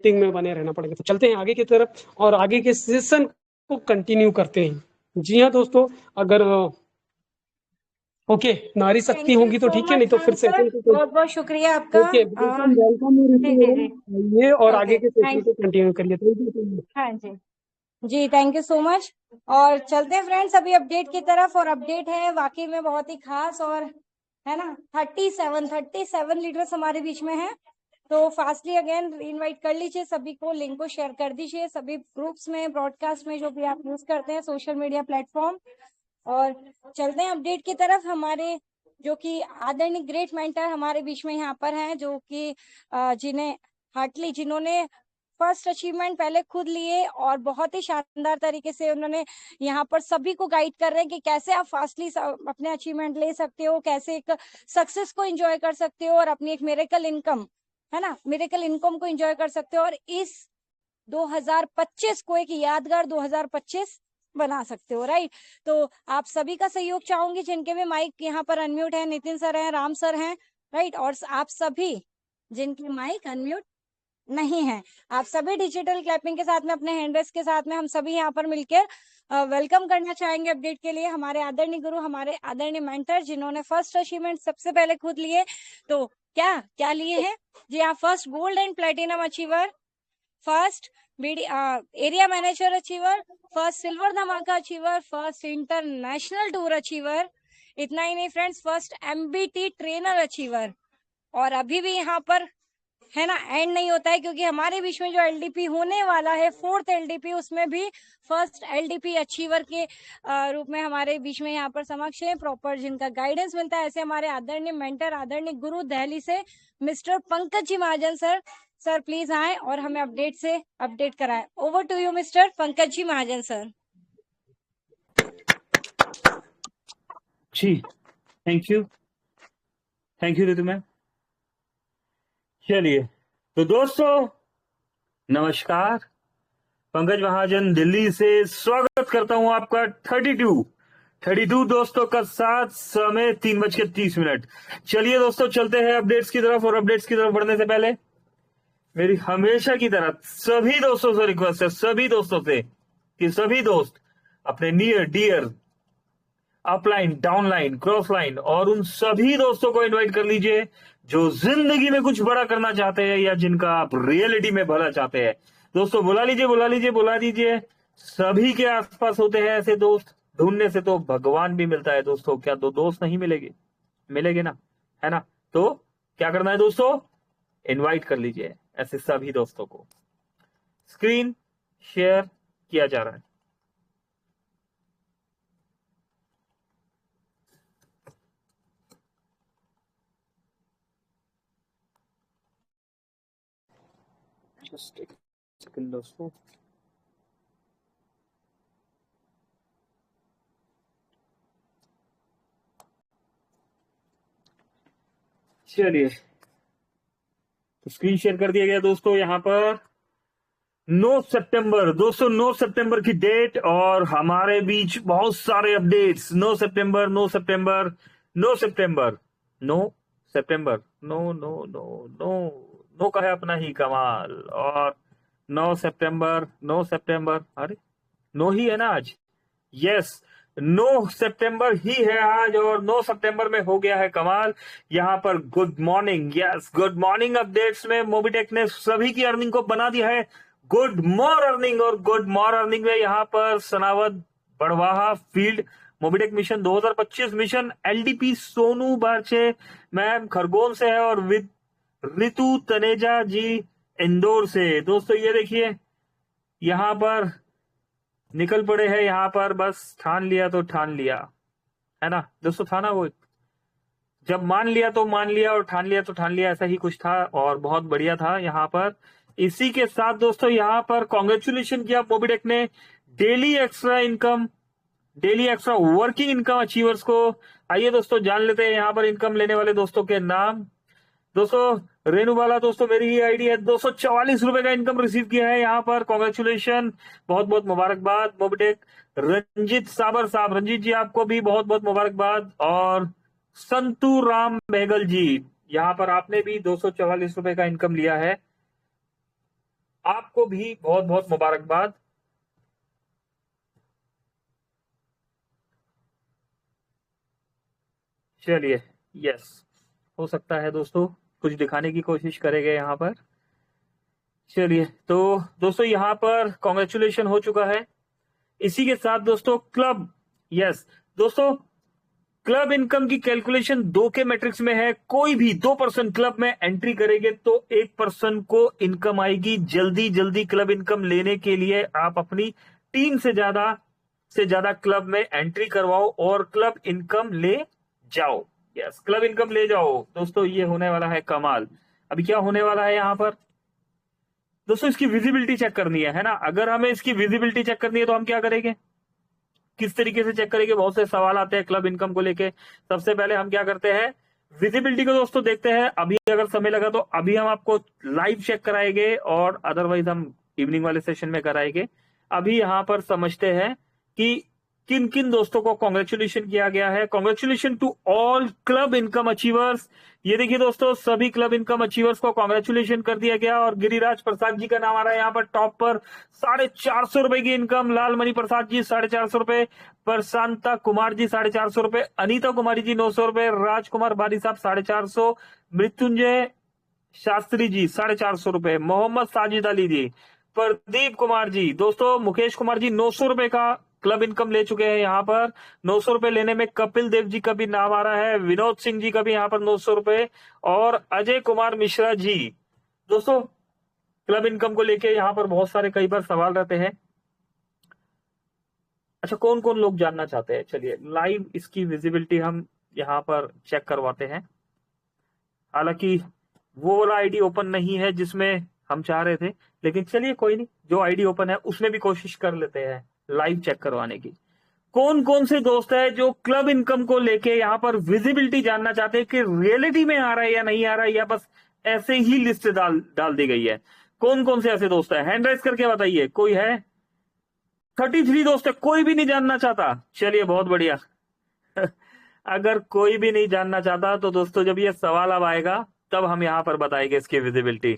Meeting में बने रहना पड़ेगा। तो चलते हैं आगे की तरफ और आगे के सेशन को कंटिन्यू करते हैं। जी हाँ दोस्तों, अगर ओके नारी शक्ति थैंक यू होगी तो सो ठीक है, मच नहीं तो फिर सर, सेशन को। बहुत बहुत शुक्रिया आपका। ओके वेलकम वेलकम जी जी जी। आइए और आगे ओके के सेशन थैंक को कंटिन्यू करिए। Thank you. हाँ जी। जी थैंक यू सो मच। और चलते हैं फ्रेंड्स अभी अपडेट की तरफ, और अपडेट है वाकई में बहुत ही खास, और है ना 37 लीडर्स हमारे बीच में है। तो फास्टली अगेन इनवाइट कर लीजिए सभी को, लिंक को शेयर कर दीजिए सभी ग्रुप्स में, ब्रॉडकास्ट में, जो भी आप यूज करते हैं सोशल मीडिया प्लेटफॉर्म। और चलते हैं अपडेट की तरफ। हमारे जो कि आदरणीय ग्रेट मेंटर हमारे बीच में यहाँ पर हैं, जो कि जिन्होंने फर्स्ट अचीवमेंट पहले खुद लिए, और बहुत ही शानदार तरीके से उन्होंने यहाँ पर सभी को गाइड कर रहे हैं कि कैसे आप फास्टली अपने अचीवमेंट ले सकते हो, कैसे एक सक्सेस को एंजॉय कर सकते हो, और अपनी एक मिरेकल इनकम, है ना, मिरेकल इनकम को एंजॉय कर सकते हो, और इस 2025 को एक यादगार 2025 बना सकते हो, राइट। तो आप सभी का सहयोग चाहूंगी, जिनके भी माइक यहाँ पर अनम्यूट है, नितिन सर हैं, राम सर हैं, राइट, और आप सभी जिनके माइक अनम्यूट नहीं है, आप सभी डिजिटल क्लैपिंग के साथ में, अपने हैंडरेस के साथ में, हम सभी यहाँ पर मिलकर वेलकम करना चाहेंगे अपडेट के लिए हमारे आदरणीय गुरु, हमारे आदरणीय मेंटर, जिन्होंने फर्स्ट अचीवमेंट सबसे पहले खुद लिए। तो क्या क्या लिए हैं जी? आप first gold and platinum achiever, first area manager achiever, first silver धमाका achiever, first international tour achiever, इतना ही नहीं friends, first MBT trainer achiever. और अभी भी यहाँ पर, है ना, एंड नहीं होता है, क्योंकि हमारे बीच में जो एलडीपी होने वाला है, फोर्थ एलडीपी, उसमें भी फर्स्ट एलडीपी अचीवर के रूप में हमारे बीच में यहाँ पर समक्ष है, प्रॉपर जिनका गाइडेंस मिलता है, ऐसे हमारे आदरणीय मेंटर, आदरणीय गुरु दिल्ली से mister Pankaj ji Mahajan sir. Sir please आए और हमें अपडेट से अपडेट कराएं। Over to you mister Pankaj ji Mahajan sir. जी थैंक यू ऋतु मैम। चलिए तो दोस्तों नमस्कार, पंकज महाजन दिल्ली से स्वागत करता हूं आपका 32 दोस्तों का साथ, समय 3:30। चलिए दोस्तों चलते हैं अपडेट्स की तरफ, और अपडेट्स की तरफ बढ़ने से पहले मेरी हमेशा की तरह सभी दोस्तों से रिक्वेस्ट है, सभी दोस्तों से, कि सभी दोस्त अपने near dear upline, downline, cross line और उन सभी दोस्तों को इनवाइट कर लीजिए जो जिंदगी में कुछ बड़ा करना चाहते हैं, या जिनका आप रियलिटी में भला चाहते हैं। दोस्तों बुला लीजिए, बुला लीजिए, बुला लीजिए। सभी के आसपास होते हैं ऐसे दोस्त, ढूंढने से तो भगवान भी मिलता है दोस्तों। क्या दो दोस्त नहीं मिलेंगे? मिलेंगे ना, है ना? तो क्या करना है दोस्तों? इनवाइट कर लीजिए ऐसे सभी दोस्तों को। स्क्रीन शेयर किया जा रहा है। जस्ट एक सेकंड दोस्तों। चलिए तो स्क्रीन शेयर कर दिया गया दोस्तों। यहां पर 9 सितंबर दोस्तों, 9 सितंबर की डेट, और हमारे बीच बहुत सारे अपडेट्स। 9 सितंबर, 9 सितंबर, 9 सितंबर, 9 सितंबर, no no no no no का है अपना ही कमाल। और 9 सितंबर, 9 सितंबर, अरे 9 ही है ना आज? यस, 9 सितंबर ही है आज, और 9 सितंबर में हो गया है कमाल। यहां पर good morning, yes good morning updates में मोबिटेक ने सभी की अर्निंग को बना दिया है गुड मोर अर्निंग। और गुड मोर अर्निंग में यहां पर Sanawad Barwaha field Mobitech mission 2025 mission LDP Sonu Barche ma'am Khargone से है, और विद ऋतु तनेजा जी इंदौर से। दोस्तों ये देखिए यहां पर निकल पड़े हैं, यहां पर बस ठान लिया तो ठान लिया, है ना दोस्तों? था ना वो, जब मान लिया तो मान लिया और ठान लिया तो ठान लिया, ऐसा ही कुछ था, और बहुत बढ़िया था यहां पर। इसी के साथ दोस्तों यहां पर कॉन्ग्रेचुलेशन किया मोबिटेक ने daily extra income, daily extra working income achievers को। आइए दोस्तों जान लेते हैं यहां पर इनकम लेने वाले दोस्तों के नाम। दोस्तों रेणुबाला दोस्तों मेरी ही आईडी है, 244 रुपए का इनकम रिसीव किया है यहाँ पर, कॉन्ग्रेचुलेशन, बहुत बहुत मुबारकबाद मोबिटेक। रंजीत साबर साहब, रंजीत जी आपको भी बहुत बहुत मुबारकबाद। और संतू राम बहगल जी, यहाँ पर आपने भी 244 रुपए का इनकम लिया है। आपको भी बहुत बहुत मुबारकबाद। चलिए, यस, हो सकता है दोस्तों कुछ दिखाने की कोशिश करेंगे यहाँ पर। चलिए, तो दोस्तों यहाँ पर कॉन्ग्रेचुलेशन हो चुका है। इसी के साथ दोस्तों क्लब, यस दोस्तों, क्लब इनकम की कैलकुलेशन 2 के मैट्रिक्स में है। कोई भी 2% क्लब में एंट्री करेंगे तो 1% को इनकम आएगी। जल्दी जल्दी क्लब इनकम लेने के लिए आप अपनी टीम से ज्यादा क्लब में एंट्री करवाओ और क्लब इनकम ले जाओ। यस, क्लब इनकम ले जाओ दोस्तों। ये होने वाला है कमाल। अभी क्या होने वाला है यहाँ पर दोस्तों, इसकी विजिबिलिटी चेक करनी है ना। अगर हमें इसकी विजिबिलिटी चेक करनी है तो हम क्या करेंगे, किस तरीके से चेक करेंगे? बहुत से सवाल आते हैं क्लब इनकम को लेके। सबसे पहले हम क्या करते हैं, विजिबिलिटी को दोस्तों देखते हैं। अभी अगर समय लगा तो अभी हम आपको लाइव चेक कराएंगे और अदरवाइज हम इवनिंग वाले सेशन में कराएंगे। अभी यहाँ पर समझते हैं कि किन किन दोस्तों को कॉन्ग्रेचुलेशन किया गया है। Congratulation to all club income achievers. ये देखिए दोस्तों, सभी क्लब इनकम अचीवर्स को कॉन्ग्रेचुलेशन कर दिया गया और गिरिराज प्रसाद जी का नाम आ रहा है यहाँ पर टॉप पर। 450 रुपए की इनकम। लालमणि प्रसाद जी 450 रुपए, प्रशांता कुमार जी 450 रुपए, अनीता कुमारी जी 900 रुपए, राजकुमार बारी साहब 450, मृत्युंजय शास्त्री जी 450 रुपए, मोहम्मद साजिद अली जी, प्रदीप कुमार जी, दोस्तों मुकेश कुमार जी 900 रुपए का क्लब इनकम ले चुके हैं यहाँ पर। 900 रुपए लेने में कपिल देव जी का भी नाम आ रहा है, विनोद सिंह जी का भी यहाँ पर 900 रुपए और अजय कुमार मिश्रा जी। दोस्तों क्लब इनकम को लेके यहाँ पर बहुत सारे कई बार सवाल रहते हैं। अच्छा, कौन कौन लोग जानना चाहते हैं? चलिए लाइव इसकी विजिबिलिटी हम यहाँ पर चेक करवाते हैं। हालांकि वो वाला आईडी ओपन नहीं है जिसमें हम चाह रहे थे, लेकिन चलिए कोई नहीं, जो आईडी ओपन है उसमें भी कोशिश कर लेते हैं लाइव चेक करवाने की। कौन कौन से दोस्त है जो क्लब इनकम को लेके यहाँ पर विजिबिलिटी जानना चाहते हैं कि रियलिटी में आ रहा है या नहीं आ रहा है, या बस ऐसे ही लिस्ट डाल दी गई है? कौन कौन से ऐसे दोस्त है, हैंड राइज करके बताइए। कोई है? 33 दोस्त है, कोई भी नहीं जानना चाहता? चलिए बहुत बढ़िया। अगर कोई भी नहीं जानना चाहता तो दोस्तों जब ये सवाल अब आएगा तब हम यहाँ पर बताएंगे इसकी विजिबिलिटी।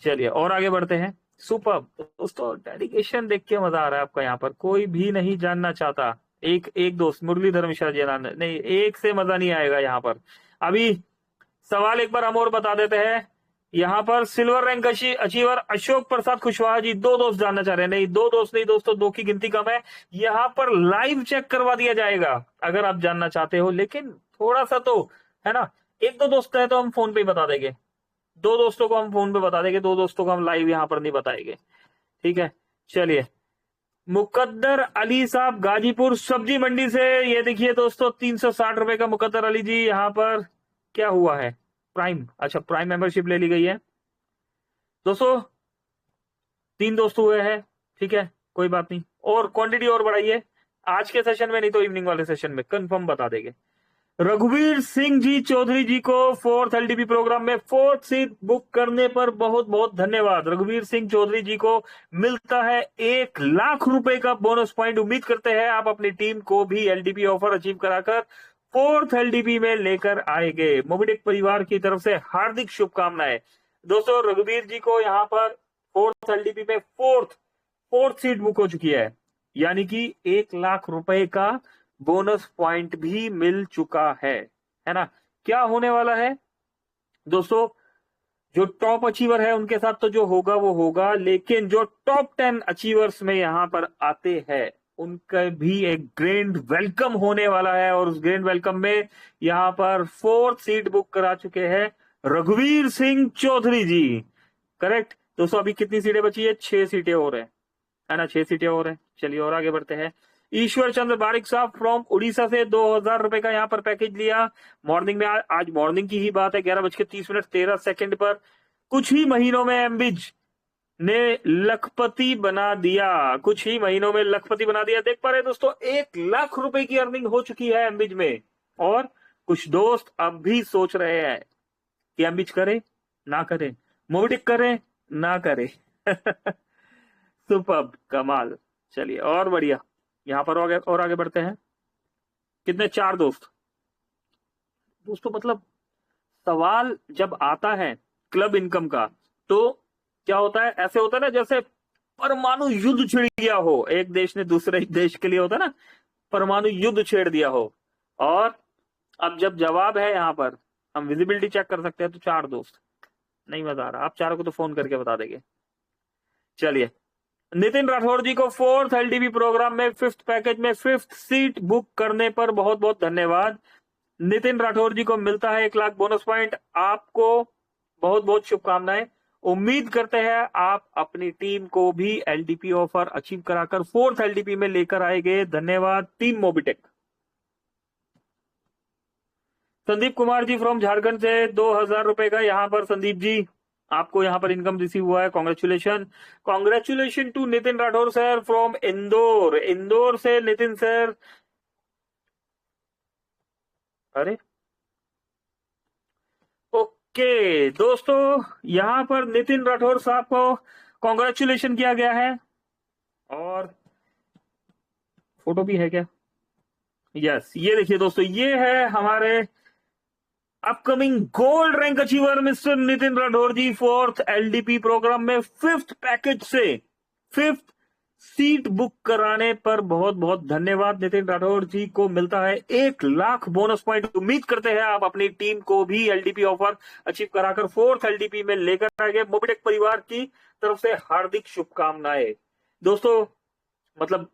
चलिए और आगे बढ़ते हैं। सुपर दोस्तों, डेडिकेशन देख के मजा आ रहा है आपका। यहाँ पर कोई भी नहीं जानना चाहता। एक दोस्त मुरलीधर मिश्रा जी नहीं, एक से मजा नहीं आएगा यहाँ पर। अभी सवाल एक बार हम और बता देते हैं। यहाँ पर silver rank achiever Ashok Prasad Kushwaha ji, 2 दोस्त जानना चाह रहे हैं। नहीं, 2 दोस्त नहीं दोस्तों, 2 की गिनती कम है। यहाँ पर लाइव चेक करवा दिया जाएगा अगर आप जानना चाहते हो, लेकिन थोड़ा सा तो है ना। 1-2 दोस्त है तो हम फोन पे ही बता देंगे। 2 दोस्तों को हम फोन पे बता देंगे, 2 दोस्तों को हम लाइव यहाँ पर नहीं बताएंगे, ठीक है। चलिए, मुकद्दर अली साहब गाजीपुर सब्जी मंडी से, ये देखिए दोस्तों 360 रुपए का मुकद्दर अली जी। यहाँ पर क्या हुआ है, प्राइम, अच्छा प्राइम मेंबरशिप ले ली गई है दोस्तों। 3 दोस्त हुए हैं, ठीक है, कोई बात नहीं। और क्वांटिटी और बढ़ाइए आज के सेशन में, नहीं तो इवनिंग वाले सेशन में कंफर्म बता देंगे। रघुवीर सिंह जी चौधरी जी को 4th LDP प्रोग्राम में 4th सीट बुक करने पर बहुत बहुत धन्यवाद। रघुवीर सिंह चौधरी जी को मिलता है 1 लाख रुपए का बोनस पॉइंट। उम्मीद करते हैं आप अपनी टीम को भी LDP ऑफर अचीव कराकर 4th LDP में लेकर आएंगे। मोबिडिक परिवार की तरफ से हार्दिक शुभकामनाएं। दोस्तों रघुवीर जी को यहाँ पर 4th LDP में 4th सीट बुक हो चुकी है, यानी कि 1 लाख रुपए का बोनस पॉइंट भी मिल चुका है ना। क्या होने वाला है दोस्तों, जो टॉप अचीवर है उनके साथ तो जो होगा वो होगा, लेकिन जो टॉप 10 अचीवर्स में यहां पर आते हैं उनका भी एक ग्रैंड वेलकम होने वाला है। और उस ग्रैंड वेलकम में यहां पर 4th सीट बुक करा चुके हैं रघुवीर सिंह चौधरी जी, करेक्ट दोस्तों। अभी कितनी सीटें बची है? 6 सीटें और है ना, 6 सीटें और है। चलिए और आगे बढ़ते हैं। ईश्वर चंद्र बारिक साहब फ्रॉम उड़ीसा से 2000 रुपए का यहाँ पर पैकेज लिया। मॉर्निंग में, आज मॉर्निंग की ही बात है, 11:30 पर कुछ ही महीनों में एमबिज ने लखपति बना दिया। कुछ ही महीनों में लखपति बना दिया। देख पा रहे दोस्तों, 1 लाख रुपए की अर्निंग हो चुकी है एमबिज में। और कुछ दोस्त अब भी सोच रहे हैं कि एमबिज करें ना करें, मोबिडिक करें ना करें। सुपर, कमाल। चलिए और बढ़िया, यहां पर और आगे बढ़ते हैं। कितने? 4 दोस्त दोस्तों। मतलब सवाल जब आता है क्लब इनकम का तो क्या होता है, ऐसे होता है ना जैसे परमाणु युद्ध छिड़ गया हो, एक देश ने दूसरे देश के लिए, होता है ना परमाणु युद्ध छेड़ दिया हो। और अब जब जवाब है यहाँ पर, हम विजिबिलिटी चेक कर सकते हैं, तो 4 दोस्त नहीं बता रहा, आप चारों को तो फोन करके बता देंगे। चलिए, नितिन राठौर जी को 4th एलडीबी प्रोग्राम में 5th पैकेज में 5th सीट बुक करने पर बहुत बहुत धन्यवाद। नितिन राठौर जी को मिलता है 1 लाख बोनस पॉइंट। आपको बहुत बहुत शुभकामनाएं। उम्मीद करते हैं आप अपनी टीम को भी एलडीपी ऑफर अचीव कराकर 4th एलडीपी में लेकर आएंगे। धन्यवाद team Mobitech. Sandeep Kumar ji from Jharkhand से 2000 रुपए का यहाँ पर, संदीप जी आपको यहाँ पर इनकम रिसीव हुआ है, congratulation. Congratulation to Nitin Rathore sir from Indore, Indore से नितिन सर। अरे ओके दोस्तों, यहां पर नितिन राठौर साहब को कॉन्ग्रेचुलेशन किया गया है। और फोटो भी है क्या? यस, ये देखिए दोस्तों, ये है हमारे upcoming gold rank achiever mister Nitin Rathore ji 4th LDP programme में 5th पैकेज से 5th सीट बुक कराने पर बहुत बहुत धन्यवाद। नितिन राठौर जी को मिलता है 1 लाख बोनस पॉइंट। उम्मीद करते हैं आप अपनी टीम को भी एलडीपी ऑफर अचीव कराकर 4th एलडीपी में लेकर आएंगे। मोबिटेक परिवार की तरफ से हार्दिक शुभकामनाएं दोस्तों। मतलब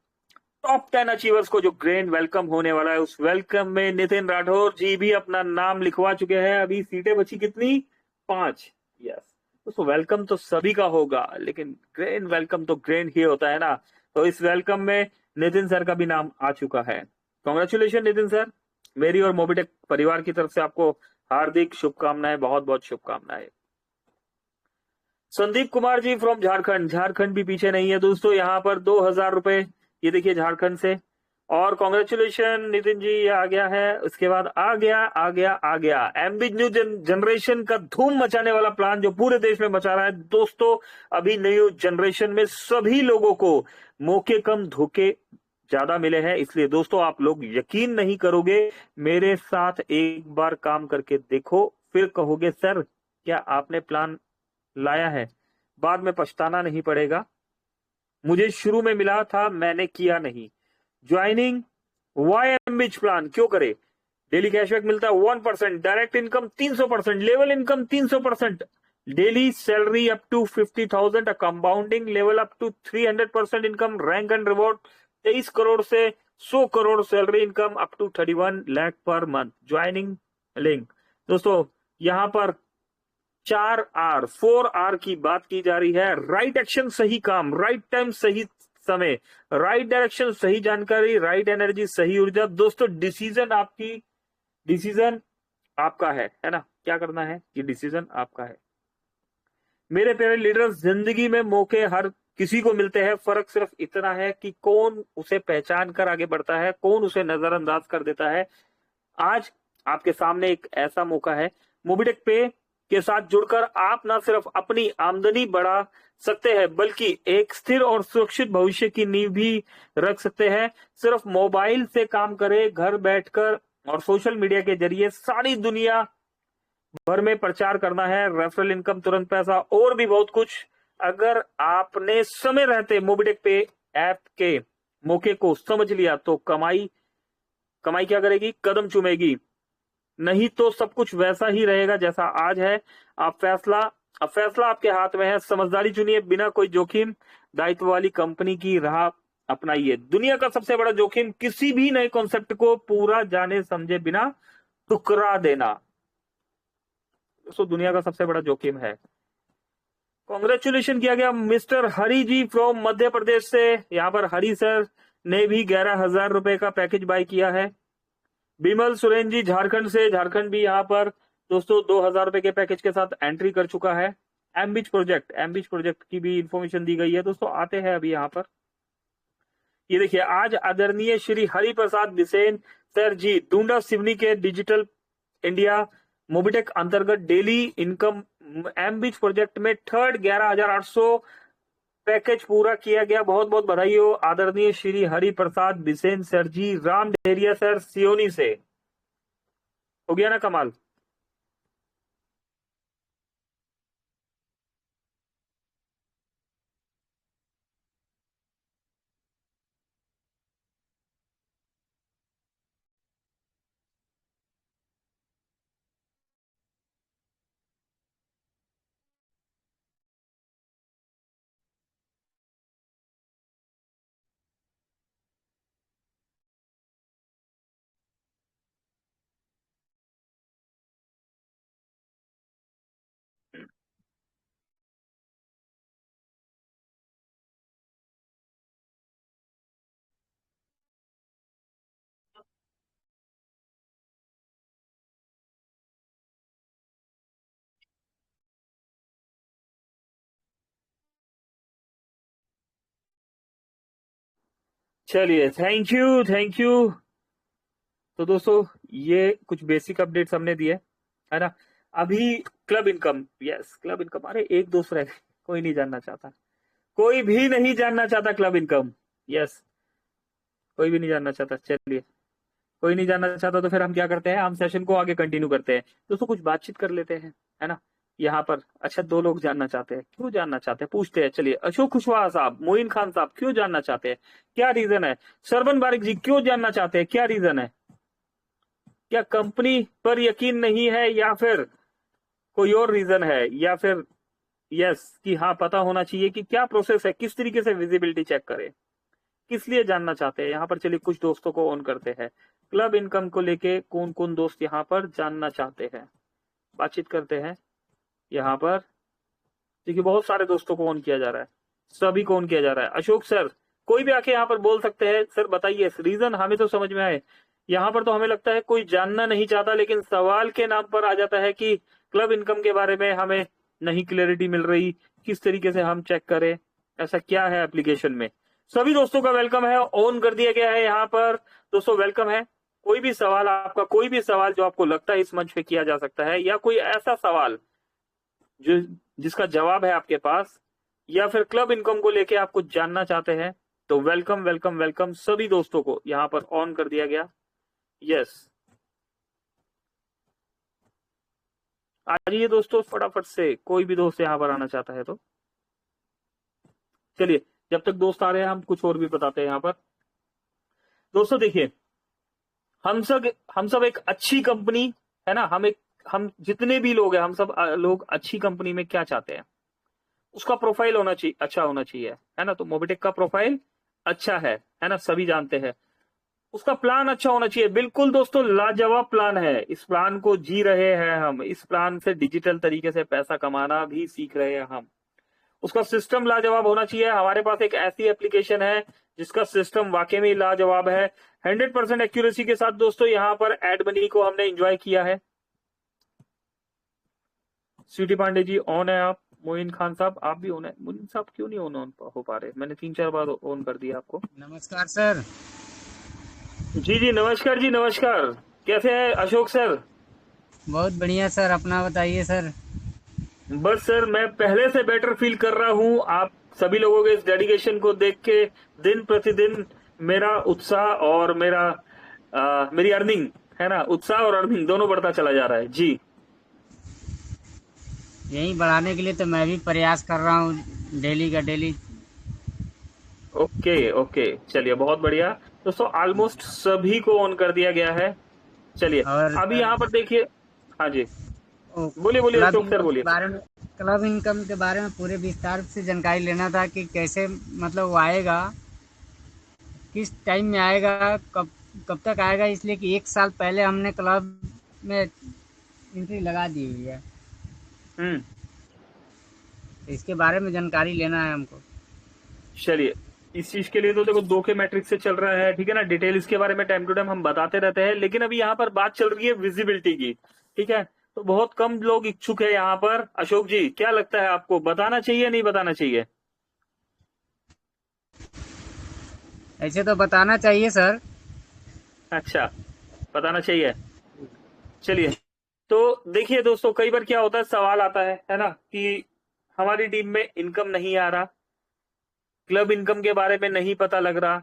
टॉप 10 अचीवर्स को जो ग्रैंड वेलकम होने वाला है, उस वेलकम में नितिन राठौर जी भी अपना नाम लिखवा चुके हैं। अभी सीटें बची कितनी? 5। यस दोस्तों, वेलकम तो सभी का होगा, लेकिन ग्रैंड वेलकम तो ग्रैंड ही होता है ना। तो इस वेलकम में नितिन सर का भी नाम आ चुका है। कॉन्ग्रेचुलेशन नितिन सर, मेरी और मोबिटेक परिवार की तरफ से आपको हार्दिक शुभकामनाएं, बहुत बहुत शुभकामनाएं। संदीप कुमार जी फ्रॉम झारखंड, झारखंड भी पीछे नहीं है दोस्तों, यहाँ पर 2000 रुपए, ये देखिए झारखंड से। और कॉन्ग्रेचुलेशन नितिन जी, ये आ गया है। उसके बाद आ गया एमबी न्यू जनरेशन का धूम मचाने वाला प्लान जो पूरे देश में मचा रहा है दोस्तों। अभी न्यू जनरेशन में सभी लोगों को मौके कम धोखे ज्यादा मिले हैं, इसलिए दोस्तों आप लोग यकीन नहीं करोगे, मेरे साथ एक बार काम करके देखो, फिर कहोगे सर क्या आपने प्लान लाया है, बाद में पछताना नहीं पड़ेगा। मुझे शुरू में मिला था, मैंने किया नहीं। ज्वाइनिंग वाई एमबिच प्लान क्यों करे? डेली कैशबैक मिलता है 1%, direct income 300%, level income 300%, daily salary up to 50,000, a compounding level up to 300% income, rank and reward 23 crore से 100 crore salary income up to 31 lakh per month. Joining link दोस्तों, यहां पर 4R की बात की जा रही है। राइट एक्शन सही काम, राइट टाइम सही समय, राइट डायरेक्शन सही जानकारी, राइट एनर्जी सही ऊर्जा। दोस्तों डिसीजन आपका है ना, क्या करना है ये डिसीजन आपका है। मेरे प्यारे लीडर्स, जिंदगी में मौके हर किसी को मिलते हैं, फर्क सिर्फ इतना है कि कौन उसे पहचान कर आगे बढ़ता है, कौन उसे नजरअंदाज कर देता है। आज आपके सामने एक ऐसा मौका है, मोबिटेक पे के साथ जुड़कर आप न सिर्फ अपनी आमदनी बढ़ा सकते हैं, बल्कि एक स्थिर और सुरक्षित भविष्य की नींव भी रख सकते हैं। सिर्फ मोबाइल से काम करें, घर बैठकर, और सोशल मीडिया के जरिए सारी दुनिया भर में प्रचार करना है। रेफरल इनकम, तुरंत पैसा और भी बहुत कुछ। अगर आपने समय रहते मोबिटेक पे ऐप के मौके को समझ लिया तो कमाई क्या करेगी? कदम चूमेगी। नहीं तो सब कुछ वैसा ही रहेगा जैसा आज है। अब फैसला आपके हाथ में है। समझदारी चुनिए, बिना कोई जोखिम, दायित्व वाली कंपनी की राह अपनाइए। दुनिया का सबसे बड़ा जोखिम किसी भी नए कॉन्सेप्ट को पूरा जाने समझे बिना टुकरा देना। तो दुनिया का सबसे बड़ा जोखिम है। कॉन्ग्रेचुलेशन किया गया मिस्टर हरि जी फ्रॉम मध्य प्रदेश से। यहाँ पर हरि सर ने भी 11,000 रुपए का पैकेज बाय किया है। बिमल सुरेन जी झारखंड से, झारखंड भी यहाँ पर दोस्तों 2,000 रुपए के पैकेज के साथ एंट्री कर चुका है। एमबिच प्रोजेक्ट की भी इंफॉर्मेशन दी गई है दोस्तों। आते हैं अभी यहाँ पर, ये देखिए, आज आदरणीय श्री हरि प्रसाद बिसेन सर जी डूंडा सिवनी के डिजिटल इंडिया मोबिटेक अंतर्गत डेली इनकम एमबिच प्रोजेक्ट में 3rd 11,800 पैकेज पूरा किया गया। बहुत बहुत बधाई हो आदरणीय श्री हरि प्रसाद बिसेन सर जी। राम डेरिया सर सियोनी से, हो गया ना कमाल? चलिए, थैंक यू, थैंक यू। तो दोस्तों ये कुछ बेसिक अपडेट्स हमने दिए, है ना। अभी club income, yes club income, अरे एक दोस्त रह गए, कोई नहीं जानना चाहता, कोई भी नहीं जानना चाहता क्लब इनकम। यस, कोई भी नहीं जानना चाहता। चलिए, कोई नहीं जानना चाहता तो फिर हम क्या करते हैं, हम सेशन को आगे कंटिन्यू करते हैं। दोस्तों कुछ बातचीत कर लेते हैं, है ना। यहाँ पर अच्छा 2 लोग जानना चाहते हैं, क्यों जानना चाहते हैं पूछते हैं। चलिए, अशोक कुशवाहा साहब, मोइन खान साहब क्यों जानना चाहते हैं, क्या रीजन है। सरवन बारिक जी क्यों जानना चाहते हैं, क्या रीजन है। क्या कंपनी पर यकीन नहीं है या फिर कोई और रीजन है, या फिर यस कि हाँ पता होना चाहिए कि क्या प्रोसेस है, किस तरीके से विजिबिलिटी चेक करें, किस लिए जानना चाहते हैं। यहाँ पर चलिए कुछ दोस्तों को ऑन करते हैं। क्लब इनकम को लेके कौन कौन दोस्त यहाँ पर जानना चाहते हैं, बातचीत करते हैं। यहाँ पर देखिए बहुत सारे दोस्तों को ऑन किया जा रहा है, सभी को ऑन किया जा रहा है। अशोक सर, कोई भी आके यहाँ पर बोल सकते हैं, सर बताइए रीजन, हमें तो समझ में आए। यहाँ पर तो हमें लगता है कोई जानना नहीं चाहता, लेकिन सवाल के नाम पर आ जाता है कि क्लब इनकम के बारे में हमें नहीं क्लैरिटी मिल रही, किस तरीके से हम चेक करें, ऐसा क्या है एप्लीकेशन में। सभी दोस्तों का वेलकम है, ऑन कर दिया गया है यहाँ पर। दोस्तों वेलकम है। कोई भी सवाल आपका, कोई भी सवाल जो आपको लगता है इस मंच पे किया जा सकता है, या कोई ऐसा सवाल जो जिसका जवाब है आपके पास, या फिर क्लब इनकम को लेके आप कुछ जानना चाहते हैं, तो वेलकम वेलकम वेलकम। सभी दोस्तों को यहाँ पर ऑन कर दिया गया। यस, आ जाइए दोस्तों फटाफट से, कोई भी दोस्त यहाँ पर आना चाहता है तो। चलिए, जब तक दोस्त आ रहे हैं हम कुछ और भी बताते हैं यहाँ पर। दोस्तों देखिए, हम सब एक अच्छी कंपनी, है ना। हम जितने भी लोग हैं, हम सब लोग अच्छी कंपनी में क्या चाहते हैं, उसका प्रोफाइल होना चाहिए, अच्छा होना चाहिए, है ना। तो मोबिटेक का प्रोफाइल अच्छा है ना, सभी जानते हैं। उसका प्लान अच्छा होना चाहिए, बिल्कुल दोस्तों लाजवाब प्लान है। इस प्लान को जी रहे हैं हम, इस प्लान से डिजिटल तरीके से पैसा कमाना भी सीख रहे हैं हम। उसका सिस्टम लाजवाब होना चाहिए। हमारे पास एक ऐसी एप्लीकेशन है जिसका सिस्टम वाकई में लाजवाब है। 100% एक्यूरेसी के साथ दोस्तों यहाँ पर एड मनी को हमने एंजॉय किया है। स्वीटी पांडे जी ऑन है आप, मोइन खान साहब आप भी ऑन है। मोइन साहब क्यों नहीं ऑन हो पा रहे, मैंने 3-4 बार ऑन कर दिया आपको। नमस्कार सर। जी जी नमस्कार जी, नमस्कार। कैसे हैं अशोक सर। बहुत बढ़िया सर, अपना बताइए सर। बस सर मैं पहले से बेटर फील कर रहा हूँ, आप सभी लोगों के इस डेडिकेशन को देख के दिन प्रतिदिन मेरा उत्साह और मेरी अर्निंग, है ना, उत्साह और अर्निंग दोनों बढ़ता चला जा रहा है जी। यही बढ़ाने के लिए तो मैं भी प्रयास कर रहा हूँ, डेली का डेली। ओके ओके, चलिए बहुत बढ़िया। दोस्तों ऑलमोस्ट सभी को ऑन कर दिया गया है। चलिए और अभी यहाँ पर देखिए, हाँ जी ओ, बोलिए बोलिए क्लब अशोक सर इनकम बोलिए। के बारे में, क्लब इनकम के बारे में पूरे विस्तार से जानकारी लेना था कि कैसे मतलब वो आएगा, किस टाइम में आएगा, कब कब तक आएगा। इसलिए कि 1 साल पहले हमने क्लब में एंट्री लगा दी हुई है, तो इसके बारे में जानकारी लेना है हमको। चलिए, इस चीज के लिए तो देखो 2 के मैट्रिक से चल रहा है, ठीक है ना। डिटेल इसके बारे में टाइम टू टाइम हम बताते रहते हैं, लेकिन अभी यहाँ पर बात चल रही है विजिबिलिटी की, ठीक है। तो बहुत कम लोग इच्छुक है यहाँ पर। अशोक जी क्या लगता है आपको, बताना चाहिए नहीं बताना चाहिए। ऐसे तो बताना चाहिए सर। अच्छा, बताना चाहिए। चलिए, तो देखिए दोस्तों कई बार क्या होता है, सवाल आता है ना, कि हमारी टीम में इनकम नहीं आ रहा, क्लब इनकम के बारे में नहीं पता लग रहा।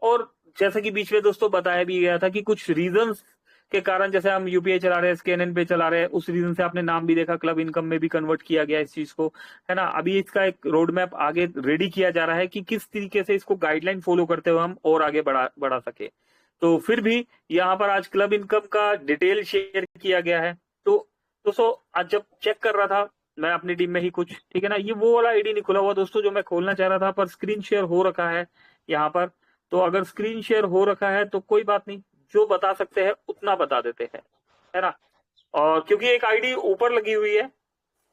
और जैसा कि बीच में दोस्तों बताया भी गया था कि कुछ रीजंस के कारण, जैसे हम यूपीआई चला रहे हैं, स्कैन पे चला रहे हैं, उस रीजन से आपने नाम भी देखा, क्लब इनकम में भी कन्वर्ट किया गया इस चीज को, है ना। अभी इसका एक रोड मैप आगे रेडी किया जा रहा है कि किस तरीके से इसको गाइडलाइन फॉलो करते हुए हम और आगे बढ़ा सके। तो फिर भी यहाँ पर आज क्लब इनकम का डिटेल शेयर किया गया है। तो दोस्तों आज जब चेक कर रहा था मैं अपनी टीम में ही कुछ, ठीक है ना, ये वो वाला आईडी नहीं खुला हुआ दोस्तों जो मैं खोलना चाह रहा था, पर स्क्रीन शेयर हो रखा है यहाँ पर। तो अगर स्क्रीन शेयर हो रखा है तो कोई बात नहीं, जो बता सकते हैं उतना बता देते हैं, है ना। और क्योंकि एक आईडी ऊपर लगी हुई है,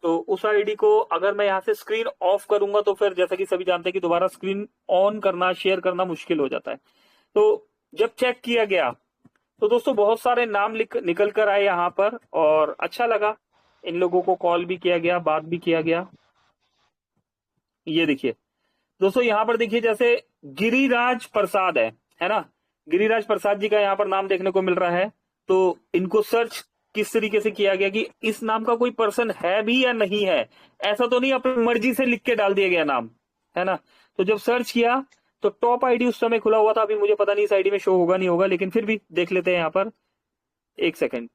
तो उस आईडी को अगर मैं यहाँ से स्क्रीन ऑफ करूंगा तो फिर जैसा कि सभी जानते हैं कि दोबारा स्क्रीन ऑन करना, शेयर करना मुश्किल हो जाता है। तो जब चेक किया गया तो दोस्तों बहुत सारे नाम निकल कर आए यहाँ पर, और अच्छा लगा। इन लोगों को कॉल भी किया गया, बात भी किया गया। ये देखिए, दोस्तों यहाँ पर देखिए जैसे गिरिराज प्रसाद है ना, गिरिराज प्रसाद जी का यहाँ पर नाम देखने को मिल रहा है। तो इनको सर्च किस तरीके से किया गया कि इस नाम का कोई पर्सन है भी या नहीं है, ऐसा तो नहीं अपनी मर्जी से लिख के डाल दिया गया नाम, है ना। तो जब सर्च किया तो टॉप आईडी उस समय खुला हुआ था, अभी मुझे पता नहीं इस आईडी में शो होगा नहीं होगा, लेकिन फिर भी देख लेते हैं यहाँ पर। एक सेकेंड,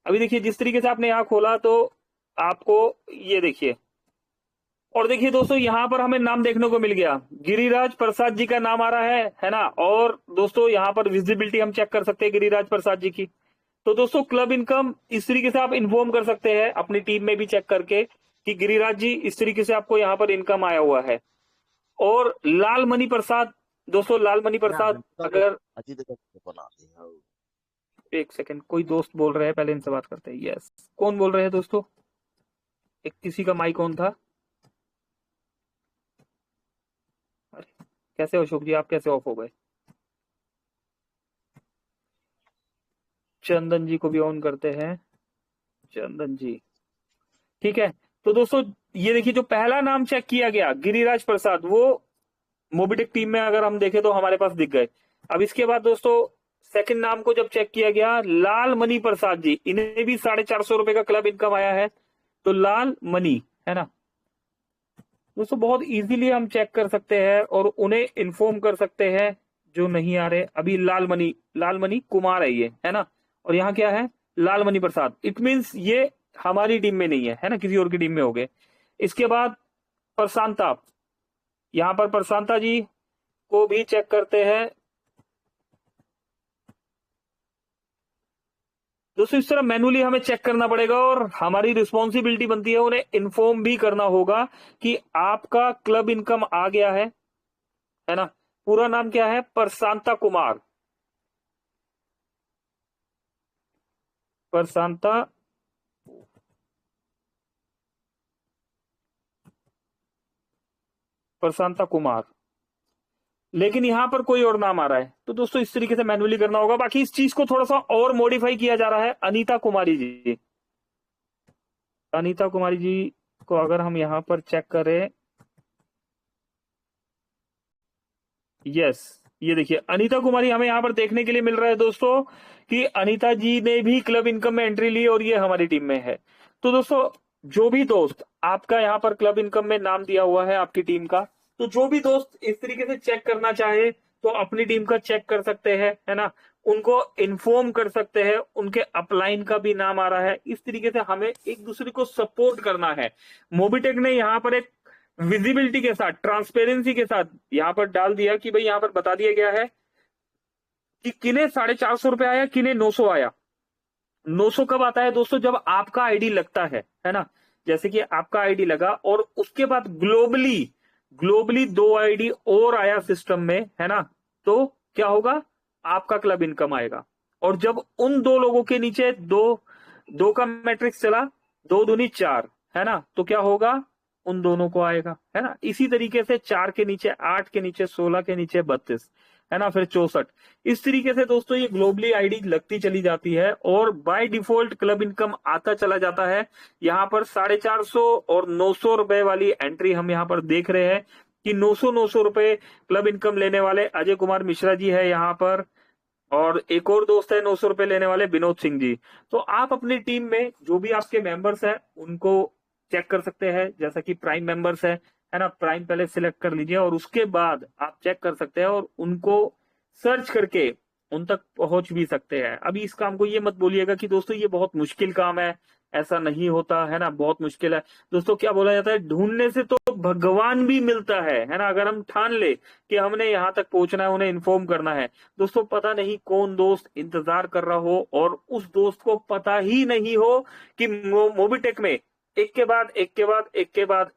अभी देखिए जिस तरीके से आपने यहाँ खोला तो आपको ये देखिए, और देखिए दोस्तों यहाँ पर हमें नाम देखने को मिल गया, गिरिराज प्रसाद जी का नाम आ रहा है ना। और दोस्तों यहाँ पर विजिबिलिटी हम चेक कर सकते हैं गिरिराज प्रसाद जी की। तो दोस्तों क्लब इनकम इस तरीके से आप इन्फॉर्म कर सकते हैं अपनी टीम में भी चेक करके कि गिरिराज जी इस तरीके से आपको यहाँ पर इनकम आया हुआ है। और लाल मणि प्रसाद, दोस्तों लाल मणि प्रसाद अगर एक सेकंड, कोई दोस्त बोल रहे हैं, पहले इनसे बात करते हैं। यस, कौन बोल रहे हैं दोस्तों? एक किसी का माइक ऑन था। अरे कैसे अशोक जी, आप कैसे ऑफ हो गए? चंदन जी को भी ऑन करते हैं, चंदन जी, ठीक है। तो दोस्तों ये देखिए जो पहला नाम चेक किया गया गिरिराज प्रसाद, वो मोबिटेक टीम में अगर हम देखें तो हमारे पास दिख गए। अब इसके बाद दोस्तों सेकंड नाम को जब चेक किया गया, लाल मणि प्रसाद जी, इन्हें भी 450 रुपए का क्लब इनकम आया है। तो लाल मणि, है ना दोस्तों, बहुत इजीली हम चेक कर सकते हैं और उन्हें इन्फॉर्म कर सकते हैं जो नहीं आ रहे। अभी लाल मणि कुमार है ये, है ना, और यहाँ क्या है, लाल मणि प्रसाद। इट मीन्स ये हमारी टीम में नहीं है ना, किसी और की टीम में हो गए। इसके बाद प्रशांता, यहाँ पर प्रशांता जी को भी चेक करते हैं। दोस्तों इस तरह मैनुअली हमें चेक करना पड़ेगा और हमारी रिस्पॉन्सिबिलिटी बनती है उन्हें इन्फॉर्म भी करना होगा कि आपका क्लब इनकम आ गया है ना। पूरा नाम क्या है? प्रशांता कुमार, प्रशांता कुमार, लेकिन यहां पर कोई और नाम आ रहा है। तो दोस्तों इस तरीके से मैनुअली करना होगा। बाकी इस चीज को थोड़ा सा और मॉडिफाई किया जा रहा है। अनीता कुमारी जी, अनीता कुमारी जी को अगर हम यहां पर चेक करें, यस, ये देखिए अनीता कुमारी हमें यहां पर देखने के लिए मिल रहा है दोस्तों कि अनीता जी ने भी क्लब इनकम में एंट्री ली और ये हमारी टीम में है। तो दोस्तों जो भी दोस्त आपका यहाँ पर क्लब इनकम में नाम दिया हुआ है आपकी टीम का, तो जो भी दोस्त इस तरीके से चेक करना चाहे तो अपनी टीम का चेक कर सकते हैं, है ना, उनको इन्फॉर्म कर सकते हैं। उनके अपलाइन का भी नाम आ रहा है। इस तरीके से हमें एक दूसरे को सपोर्ट करना है। मोबिटेक ने यहाँ पर एक विजिबिलिटी के साथ, ट्रांसपेरेंसी के साथ यहाँ पर डाल दिया कि भाई यहाँ पर बता दिया गया है कि किन्हें 450 रुपए आया, किन्हें 900 आया। 900 कब आता है दोस्तों? जब आपका आईडी लगता है ना, जैसे कि आपका आईडी लगा और उसके बाद ग्लोबली 2 आईडी और आया सिस्टम में, है ना, तो क्या होगा? आपका क्लब इनकम आएगा। और जब उन 2 लोगों के नीचे दो का मैट्रिक्स चला, 2 दूनी 4, है ना, तो क्या होगा? उन दोनों को आएगा, है ना। इसी तरीके से 4 के नीचे 8 के नीचे 16 के नीचे 32, है ना, फिर 64। इस तरीके से दोस्तों ये ग्लोबली आईडी लगती चली जाती है और बाय डिफॉल्ट क्लब इनकम आता चला जाता है। यहाँ पर 450 और 900 रुपए वाली एंट्री हम यहाँ पर देख रहे हैं कि 900 रुपए क्लब इनकम लेने वाले अजय कुमार मिश्रा जी है यहाँ पर, और एक और दोस्त है 900 रुपए लेने वाले विनोद सिंह जी। तो आप अपनी टीम में जो भी आपके मेंबर्स हैं उनको चेक कर सकते हैं, जैसा कि प्राइम मेंबर्स है ना, प्राइम पहले सिलेक्ट कर लीजिए और उसके बाद आप चेक कर सकते हैं और उनको सर्च करके उन तक पहुंच भी सकते हैं। अभी इस काम को ये मत बोलिएगा कि दोस्तों ये बहुत मुश्किल काम है, ऐसा नहीं होता है ना, बहुत मुश्किल है दोस्तों। क्या बोला जाता है, ढूंढने से तो भगवान भी मिलता है ना। अगर हम ठान ले कि हमने यहाँ तक पहुंचना है, उन्हें इन्फॉर्म करना है दोस्तों, पता नहीं कौन दोस्त इंतजार कर रहा हो और उस दोस्त को पता ही नहीं हो कि मोबिटेक में एक के बाद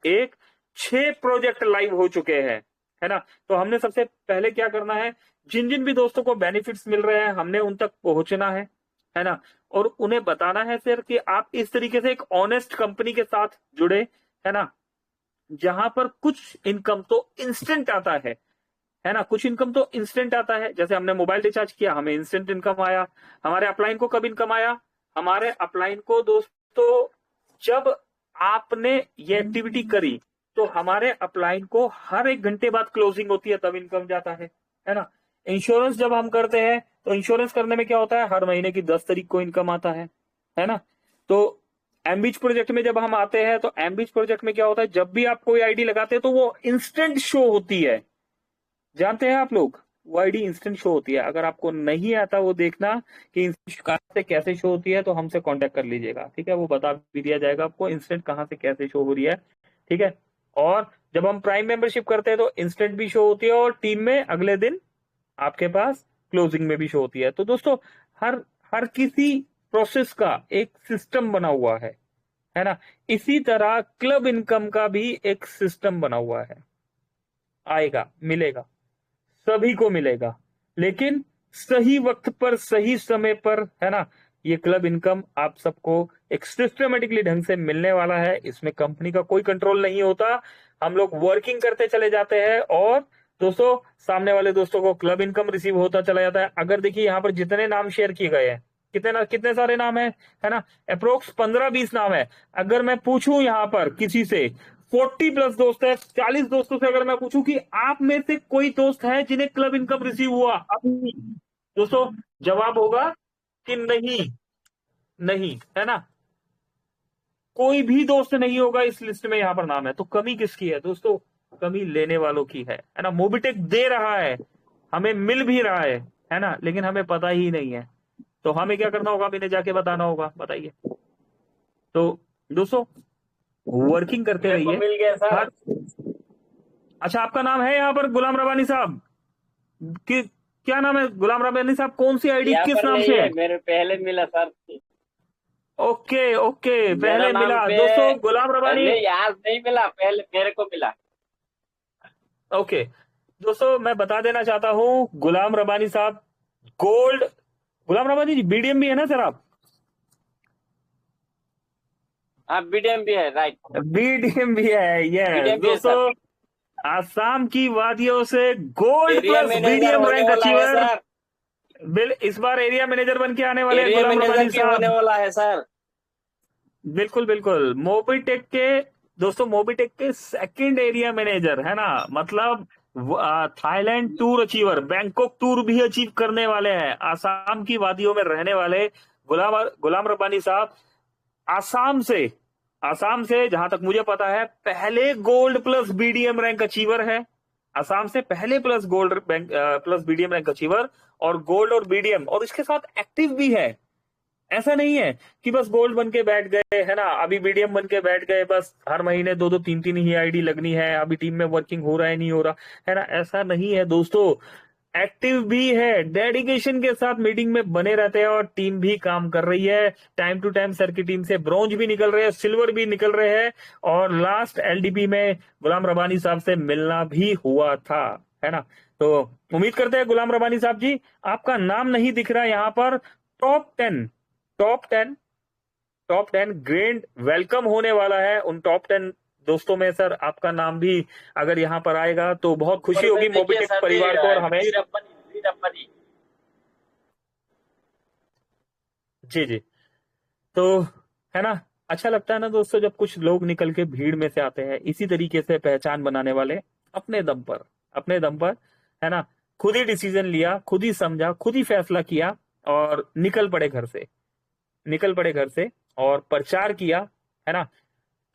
एक 6 प्रोजेक्ट लाइव हो चुके हैं, है ना। तो हमने सबसे पहले क्या करना है, जिन जिन भी दोस्तों को बेनिफिट्स मिल रहे हैं हमने उन तक पहुंचना है ना, और उन्हें बताना है सर कि आप इस तरीके से एक ऑनेस्ट कंपनी के साथ जुड़े, है ना, जहां पर कुछ इनकम तो इंस्टेंट आता है ना, कुछ इनकम तो इंस्टेंट आता है। जैसे हमने मोबाइल रिचार्ज किया, हमें इंस्टेंट इनकम आया। हमारे अपलाइन को कब इनकम आया? हमारे अपलाइन को दोस्तों जब आपने ये एक्टिविटी करी तो हमारे अपलाइन को हर 1 घंटे बाद क्लोजिंग होती है, तब इनकम जाता है ना। इंश्योरेंस जब हम करते हैं तो इंश्योरेंस करने में क्या होता है, हर महीने की 10 तारीख को इनकम आता है ना। तो एमबीच प्रोजेक्ट में जब हम आते हैं तो एमबीच प्रोजेक्ट में क्या होता है, जब भी आप कोई आईडी लगाते हैं तो वो इंस्टेंट शो होती है, जानते हैं आप लोग, वो आईडी इंस्टेंट शो होती है। अगर आपको नहीं आता वो देखना कि कहां से कैसे शो होती है, तो हमसे कांटेक्ट कर लीजिएगा, ठीक है। वो बता भी दिया जाएगा आपको इंस्टेंट कहां से कैसे शो हो रही है, ठीक है। और जब हम प्राइम मेंबरशिप करते हैं तो इंस्टेंट भी शो होती है और टीम में अगले दिन आपके पास क्लोजिंग में भी शो होती है। तो दोस्तों हर किसी प्रोसेस का एक सिस्टम बना हुआ है ना। इसी तरह क्लब इनकम का भी एक सिस्टम बना हुआ है, आएगा, मिलेगा, सभी को मिलेगा, लेकिन सही वक्त पर सही समय पर, है ना। ये क्लब इनकम आप सबको एक सिस्टमेटिकली ढंग से मिलने वाला है। इसमें कंपनी का कोई कंट्रोल नहीं होता, हम लोग वर्किंग करते चले जाते हैं और दोस्तों सामने वाले दोस्तों को क्लब इनकम रिसीव होता चला जाता है। अगर देखिए यहाँ पर जितने नाम शेयर किए गए हैं, कितने सारे नाम है ना, अप्रोक्स 15-20 नाम है। अगर मैं पूछूं यहाँ पर किसी से 40+ दोस्त है, 40 दोस्तों से अगर मैं पूछूं कि आप में से कोई दोस्त है जिन्हें क्लब इनकम रिसीव हुआ अभी, दोस्तों जवाब होगा कि नहीं, है ना। कोई भी दोस्त नहीं होगा इस लिस्ट में, यहां पर नाम है। तो कमी किसकी है दोस्तों, कमी लेने वालों की है ना। मोबिटेक दे रहा है, हमें मिल भी रहा है ना, लेकिन हमें पता ही नहीं है। तो हमें क्या करना होगा, इन्हें जाके बताना होगा, बताइए। तो दोस्तों वर्किंग करते रहिए। मिल गया सर। अच्छा, आपका नाम है यहाँ पर गुलाम रब्बानी साहब, कि क्या नाम है गुलाम रब्बानी साहब, कौन सी आईडी किस नाम से है? मेरे पहले मिला सर। ओके पहले मिला दोस्तों गुलाम रब्बानी, यार नहीं मिला, पहले मेरे को मिला। ओके दोस्तों मैं बता देना चाहता हूँ, गुलाम रब्बानी साहब गोल्ड, गुलाम रब्बानी जी बीडीएम भी है ना सर आप? हाँ बीडीएम भी है, राइट, बीडीएम भी है, ये दोस्तों आसाम की वादियों से gold plus BDM rank achiever, इस बार एरिया मैनेजर बन के आने वाले हैं गुलाम रब्बानी साहब, होने वाला है सर। बिल्कुल मोबिटेक के दोस्तों, मोबिटेक के सेकंड एरिया मैनेजर, है ना। मतलब Thailand tour achiever, Bangkok tour भी अचीव करने वाले हैं। आसाम की वादियों में रहने वाले गुलाम रब्बानी साहब आसाम से जहां तक मुझे पता है पहले gold plus BDM rank achiever है। आसाम से पहले प्लस बीडीएम रैंक अचीवर, और गोल्ड और बीडीएम, और इसके साथ एक्टिव भी है। ऐसा नहीं है कि बस गोल्ड बन के बैठ गए, है ना, अभी बीडीएम बन के बैठ गए, बस हर महीने 2-2 3-3 ही आईडी लगनी है, अभी टीम में वर्किंग हो रहा है नहीं हो रहा है ना, ऐसा नहीं है दोस्तों। एक्टिव भी है, डेडिकेशन के साथ मीटिंग में बने रहते हैं और टीम भी काम कर रही है। टाइम टू टाइम सर की टीम से ब्रॉन्ज भी निकल रहे हैं, सिल्वर भी निकल रहे हैं, और लास्ट एलडीपी में गुलाम रब्बानी साहब से मिलना भी हुआ था, है ना। तो उम्मीद करते हैं गुलाम रब्बानी साहब जी, आपका नाम नहीं दिख रहा यहाँ पर, टॉप 10 ग्रैंड वेलकम होने वाला है उन टॉप 10 दोस्तों में। सर आपका नाम भी अगर यहाँ पर आएगा तो बहुत खुशी होगी मोबिटेक परिवार को और हमें। जी तो है ना, अच्छा लगता है ना दोस्तों जब कुछ लोग निकल के भीड़ में से आते हैं, इसी तरीके से पहचान बनाने वाले अपने दम पर, है ना, खुद ही डिसीजन लिया, खुद ही समझा, खुद ही फैसला किया और निकल पड़े घर से और प्रचार किया, है ना।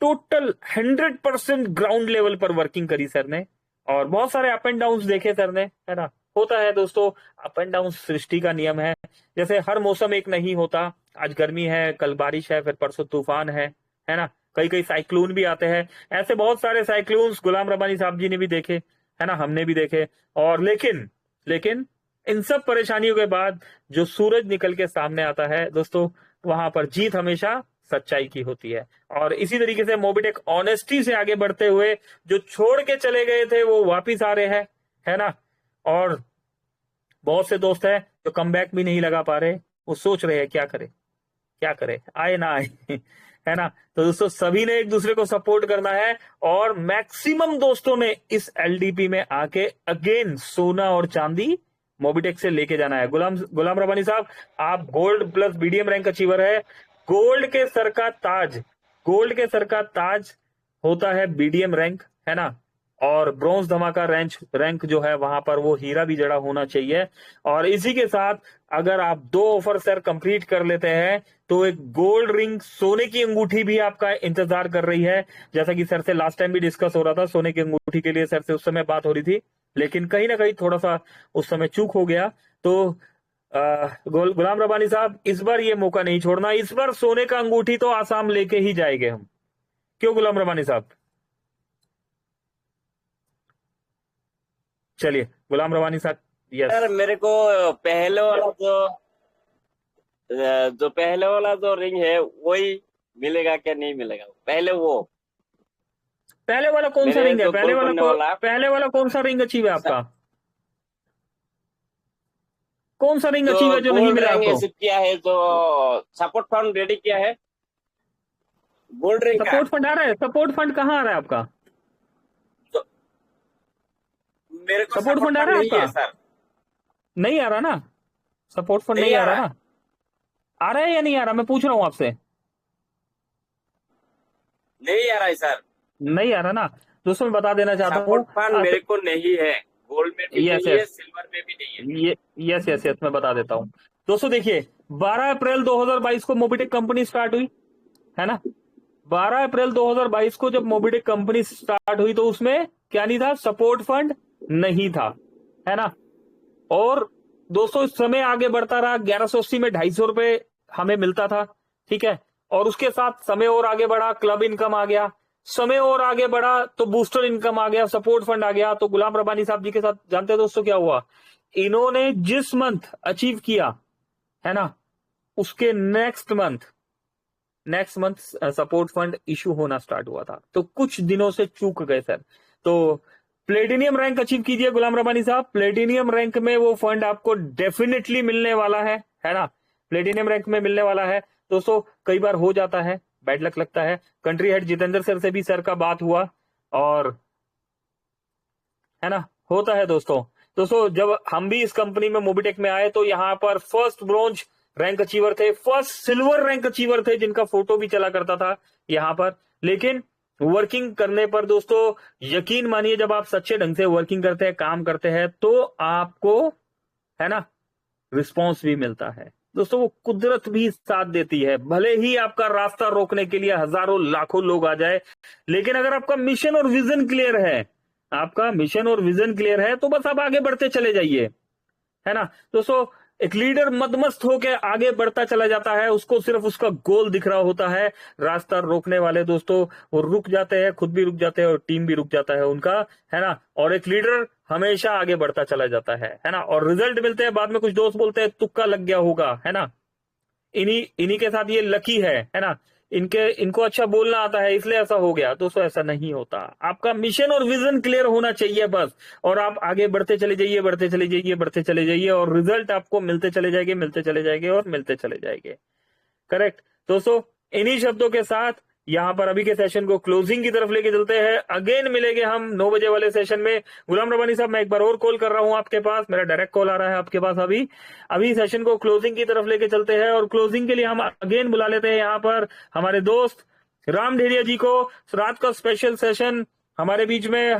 टोटल 100% ग्राउंड लेवल पर वर्किंग करी सर ने, और बहुत सारे अप एंड डाउन देखे सर ने, है ना। होता है दोस्तों, अप एंड डाउन सृष्टि का नियम है। जैसे हर मौसम एक नहीं होता, आज गर्मी है, कल बारिश है, फिर परसों तूफान है ना। कई साइक्लोन भी आते हैं। ऐसे बहुत सारे साइक्लोन्स गुलाम रब्बानी साहब जी ने भी देखे, है ना, हमने भी देखे। और लेकिन इन सब परेशानियों के बाद जो सूरज निकल के सामने आता है दोस्तों, वहां पर जीत हमेशा सच्चाई की होती है। और इसी तरीके से मोबिटेक ऑनेस्टी से आगे बढ़ते हुए जो छोड़ के चले गए थे वो वापिस आ रहे हैं, है ना। और बहुत से दोस्त हैं जो कमबैक भी नहीं लगा पा रहे, वो सोच रहे हैं क्या करे, आए ना आए है ना। तो दोस्तों सभी ने एक दूसरे को सपोर्ट करना है, और मैक्सिमम दोस्तों ने इस एलडीपी में आके अगेन सोना और चांदी मोबिटेक से लेके जाना है। गुलाम रब्बानी साहब, आप gold plus BDM rank achiever है। गोल्ड के सर का ताज होता है बीडीएम रैंक, है ना, और ब्रॉन्ज धमाका रैंक जो है वहां पर वो हीरा भी जड़ा होना चाहिए। और इसी के साथ अगर आप 2 ऑफर सर कंप्लीट कर लेते हैं तो एक गोल्ड रिंग सोने की अंगूठी भी आपका इंतजार कर रही है। जैसा कि सर से लास्ट टाइम भी डिस्कस हो रहा था, सोने की अंगूठी के लिए सर से उस समय बात हो रही थी, लेकिन कहीं ना कहीं थोड़ा सा उस समय चूक हो गया। तो गुलाम रब्बानी साहब, इस बार ये मौका नहीं छोड़ना, इस बार सोने का अंगूठी तो आसाम लेके ही जाएंगे हम। क्यों गुलाम रब्बानी साहब? चलिए गुलाम रब्बानी साहब। यस सर मेरे को पहले वाला जो पहले वाला जो रिंग है वही मिलेगा क्या नहीं मिलेगा? पहले पहले वाला कौन सा मेरे रिंग है? जो पहले गोल वाला करने वाला पहले वाला कौन सा रिंग अचीव है आपका? कौन सा रिंग जो अचीव है जो नहीं गोल्ड मिला रिंग आपको? रिसीव किया है, जो सपोर्ट फंड रेडी किया है गोल्ड रिंग का, सपोर्ट फंड आ रहा है? सपोर्ट फंड कहाँ आ रहा है आपका? तो मेरे को सपोर्ट सपोर्ट फंड आ फंड रहा है नहीं है आपका? सर। नहीं आ रहा ना? सपोर्ट फंड नहीं नहीं आ आ रहा रहा ना? आ रहा है या नहीं आ रहा? मैं पूछ रहा हूं आपसे। नहीं आ रहा है सर। नहीं आ रहा ना? दोस्तों मैं बता देना चाहता हूँ। सपोर्ट फंड मेरे को नहीं है, गोल्ड में भी यस नहीं है, यस सिल्वर में भी नहीं है। यस यस यस मैं बता देता हूँ। दोस्तों देखिए, 12 अप्रैल 2022 को मोबिटेक कंपनी स्टार्ट हुई, है ना। 12 अप्रैल 2022 को जब मोबिटेक कंपनी स्टार्ट हुई तो उसमें क्या नहीं था? सपोर्ट फंड नहीं था, है ना। और दोस्तों समय आगे बढ़ता रहा, 1180 में 250 रुपए हमें मिलता था, ठीक है। और उसके साथ समय और आगे बढ़ा, क्लब इनकम आ गया, समय और आगे बढ़ा तो बूस्टर इनकम आ गया, सपोर्ट फंड आ गया। तो गुलाम रब्बानी साहब जी के साथ जानते हैं दोस्तों क्या हुआ? इन्होंने जिस मंथ अचीव किया, है ना, उसके next month support fund issue होना स्टार्ट हुआ था, तो कुछ दिनों से चूक गए सर। तो प्लेटिनियम रैंक अचीव कीजिए गुलाम रब्बानी साहब। प्लेटिनियम रैंक में वो फंड आपको डेफिनेटली मिलने वाला है ना। प्लेटिनियम रैंक में मिलने वाला है दोस्तों। कई बार हो जाता है, बैड लक लगता है। कंट्री हेड जितेंद्र सर से भी सर का बात हुआ, और है ना, होता है दोस्तों। जब हम भी इस कंपनी में मोबिटेक में आए तो यहाँ पर फर्स्ट ब्रॉन्ज रैंक अचीवर थे, फर्स्ट सिल्वर रैंक अचीवर थे, जिनका फोटो भी चला करता था यहाँ पर। लेकिन वर्किंग करने पर दोस्तों, यकीन मानिए, जब आप सच्चे ढंग से वर्किंग करते हैं, काम करते हैं, तो आपको, है ना, रिस्पॉन्स भी मिलता है दोस्तों। वो कुदरत भी साथ देती है। भले ही आपका रास्ता रोकने के लिए हजारों लाखों लोग आ जाए, लेकिन अगर आपका मिशन और विजन क्लियर है, आपका मिशन और विजन क्लियर है, तो बस आप आगे बढ़ते चले जाइए, है ना दोस्तों। एक लीडर मदमस्त होकर आगे बढ़ता चला जाता है, उसको सिर्फ उसका गोल दिख रहा होता है। रास्ता रोकने वाले दोस्तों वो रुक जाते हैं, खुद भी रुक जाते हैं और टीम भी रुक जाता है उनका, है ना। और एक लीडर हमेशा आगे बढ़ता चला जाता है ना। और रिजल्ट मिलते हैं बाद में, कुछ दोस्त बोलते हैं तुक्का लग गया होगा, है ना। इन्हीं के साथ ये लकी है ना। इनको अच्छा बोलना आता है इसलिए ऐसा हो गया। दोस्तों ऐसा नहीं होता। आपका मिशन और विजन क्लियर होना चाहिए बस, और आप आगे बढ़ते चले जाइए, बढ़ते चले जाइए, बढ़ते चले जाइए, और रिजल्ट आपको मिलते चले जाएंगे, मिलते चले जाएंगे और मिलते चले जाएंगे। करेक्ट दोस्तों। इन्हीं शब्दों के साथ यहाँ पर अभी के सेशन को क्लोजिंग की तरफ लेके चलते हैं। अगेन मिलेंगे हम 9 बजे वाले सेशन में। गुलाम रब्बानी साहब, मैं एक बार और कॉल कर रहा हूं आपके पास, मेरा डायरेक्ट कॉल आ रहा है आपके पास। अभी सेशन को क्लोजिंग की तरफ लेके चलते हैं, और क्लोजिंग के लिए हम अगेन बुला लेते हैं यहाँ पर हमारे दोस्त राम ढेरिया जी को। रात का स्पेशल सेशन हमारे बीच में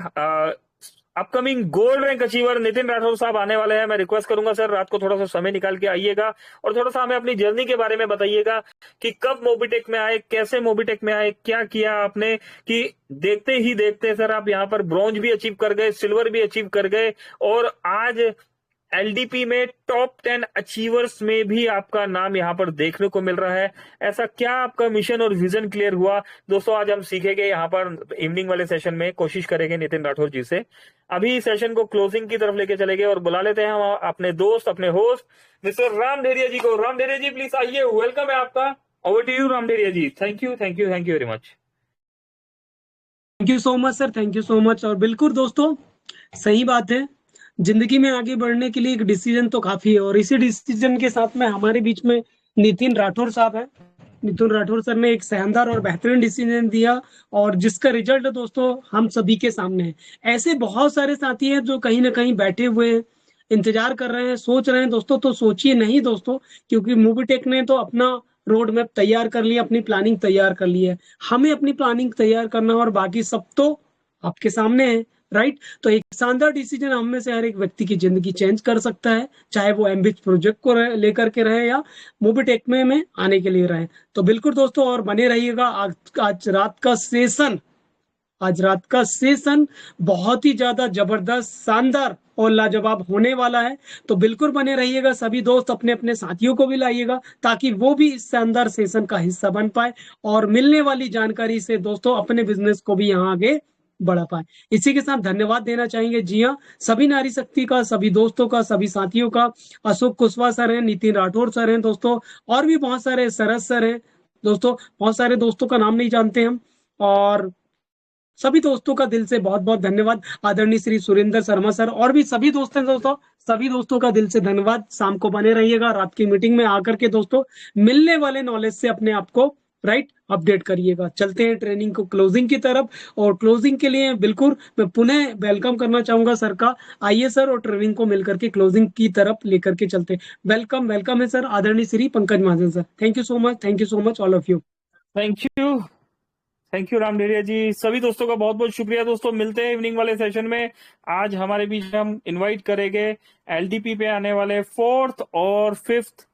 upcoming gold rank achiever Nitin Rathore साहब आने वाले हैं। मैं रिक्वेस्ट करूंगा सर, रात को थोड़ा सा समय निकाल के आइएगा, और थोड़ा सा हमें अपनी जर्नी के बारे में बताइएगा कि कब मोबिटेक में आए, कैसे मोबिटेक में आए, क्या किया आपने, कि देखते ही देखते सर आप यहाँ पर ब्रॉन्ज भी अचीव कर गए, सिल्वर भी अचीव कर गए, और आज एलडीपी में टॉप 10 अचीवर्स में भी आपका नाम यहाँ पर देखने को मिल रहा है। ऐसा क्या आपका मिशन और विजन क्लियर हुआ दोस्तों? आज हम सीखेंगे यहाँ पर इवनिंग वाले सेशन में, कोशिश करेंगे नितिन राठौर जी से। अभी सेशन को क्लोजिंग की तरफ लेके चलेंगे और बुला लेते हैं हम अपने दोस्त, अपने होस्ट मिस्टर राम ढेरिया जी को। राम ढेरिया जी प्लीज आइए, वेलकम है आपका। Over to you Ram Dheria ji. Thank you very much. Thank you so much sir, thank you so much. और बिल्कुल दोस्तों, सही बात है, जिंदगी में आगे बढ़ने के लिए एक डिसीजन तो काफी है, और इसी डिसीजन के साथ में हमारे बीच में नितिन राठौर साहब है। नितिन राठौर सर ने एक शानदार और बेहतरीन डिसीजन दिया, और जिसका रिजल्ट दोस्तों हम सभी के सामने है। ऐसे बहुत सारे साथी हैं जो कहीं ना कहीं बैठे हुए हैं, इंतजार कर रहे हैं, सोच रहे हैं दोस्तों। तो सोचिए नहीं दोस्तों, क्योंकि मोबिटेक ने तो अपना रोड मैप तैयार कर लिया, अपनी प्लानिंग तैयार कर ली है। हमें अपनी प्लानिंग तैयार करना, और बाकी सब तो आपके सामने है, राइट। तो एक शानदार डिसीजन हम में से हर एक व्यक्ति की जिंदगी चेंज कर सकता है, चाहे वो एमबिट प्रोजेक्ट को लेकर के रहे या मोबिटेक में आने के लिए रहे। तो बिल्कुल दोस्तों, और बने रहिएगा। आज रात का सेशन बहुत ही ज्यादा जबरदस्त, शानदार और लाजवाब होने वाला है। तो बिल्कुल बने रहिएगा। सभी दोस्त अपने अपने साथियों को भी लाइएगा, ताकि वो भी इस शानदार सेशन का हिस्सा बन पाए और मिलने वाली जानकारी से दोस्तों अपने बिजनेस को भी यहाँ आगे बढ़ा पाए। इसी के साथ धन्यवाद देना चाहेंगे, जी हाँ, सभी नारी शक्ति का, सभी दोस्तों का, सभी साथियों का। अशोक कुशवाहा सर हैं, नितिन राठौर सर हैं दोस्तों, और भी बहुत सारे, सरस सर हैं दोस्तों, बहुत सारे दोस्तों का नाम नहीं जानते हम। और सभी दोस्तों का दिल से बहुत बहुत धन्यवाद। आदरणीय श्री सुरेंद्र शर्मा सर और भी सभी दोस्त हैं दोस्तों, सभी दोस्तों का दिल से धन्यवाद। शाम को बने रहिएगा, रात की मीटिंग में आकर के दोस्तों मिलने वाले नॉलेज से अपने आप को राइट अपडेट करिएगा। चलते हैं ट्रेनिंग को क्लोजिंग की तरफ, और क्लोजिंग के लिए बिल्कुल मैं पुनः वेलकम करना चाहूंगा सर का। आइए सर, और ट्रेनिंग को मिलकर के क्लोजिंग की तरफ लेकर के चलते हैं। वेलकम वेलकम है सर, आदरणीय Shri Pankaj Mahajan sir. Thank you so much, thank you so much all of you. Thank you Ram Deria ji. सभी दोस्तों का बहुत बहुत शुक्रिया। दोस्तों मिलते हैं इवनिंग वाले सेशन में। आज हमारे बीच हम इनवाइट करेंगे एलडीपी पे आने वाले 4th और 5th,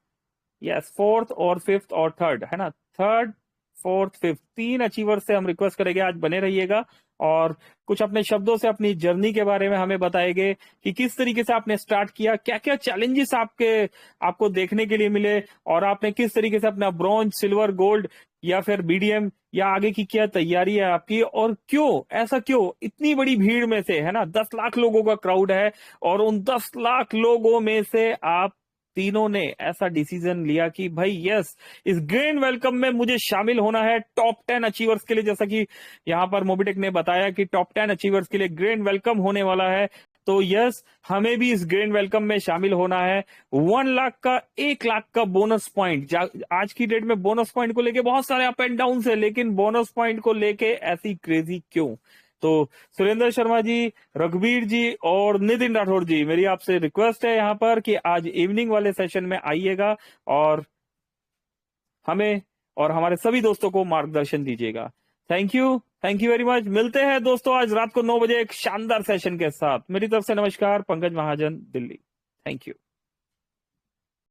यस 4th और 5th और 3rd, है ना, 3rd 4th 5th 3 अचीवर से हम रिक्वेस्ट करेंगे आज बने रहिएगा, और कुछ अपने शब्दों से अपनी जर्नी के बारे में हमें बताएंगे कि किस तरीके से आपने स्टार्ट किया, क्या क्या चैलेंजेस आपको देखने के लिए मिले, और आपने किस तरीके से अपना ब्रॉन्ज, सिल्वर, गोल्ड या फिर बीडीएम या आगे की क्या तैयारी है आपकी, और क्यों ऐसा, क्यों इतनी बड़ी भीड़ में से, है ना, 10 लाख लोगों का क्राउड है, और उन 10 लाख लोगों में से आप तीनों ने ऐसा डिसीजन लिया कि भाई यस, इस ग्रैंड वेलकम में मुझे शामिल होना है टॉप 10 अचीवर्स के लिए। जैसा कि यहाँ पर मोबिटेक ने बताया कि टॉप 10 अचीवर्स के लिए ग्रैंड वेलकम होने वाला है, तो यस, हमें भी इस ग्रैंड वेलकम में शामिल होना है। 1 लाख का 1 लाख का बोनस पॉइंट, आज की डेट में बोनस पॉइंट को लेके बहुत सारे अप एंड डाउन है, लेकिन बोनस पॉइंट को लेके ऐसी क्रेजी क्यों? तो सुरेंद्र शर्मा जी, रघुवीर जी और नितिन राठौर जी, मेरी आपसे रिक्वेस्ट है यहाँ पर कि आज इवनिंग वाले सेशन में आइएगा और हमें और हमारे सभी दोस्तों को मार्गदर्शन दीजिएगा। Thank you very much. मिलते हैं दोस्तों आज रात को 9 बजे एक शानदार सेशन के साथ। मेरी तरफ से नमस्कार, पंकज महाजन, दिल्ली। Thank you.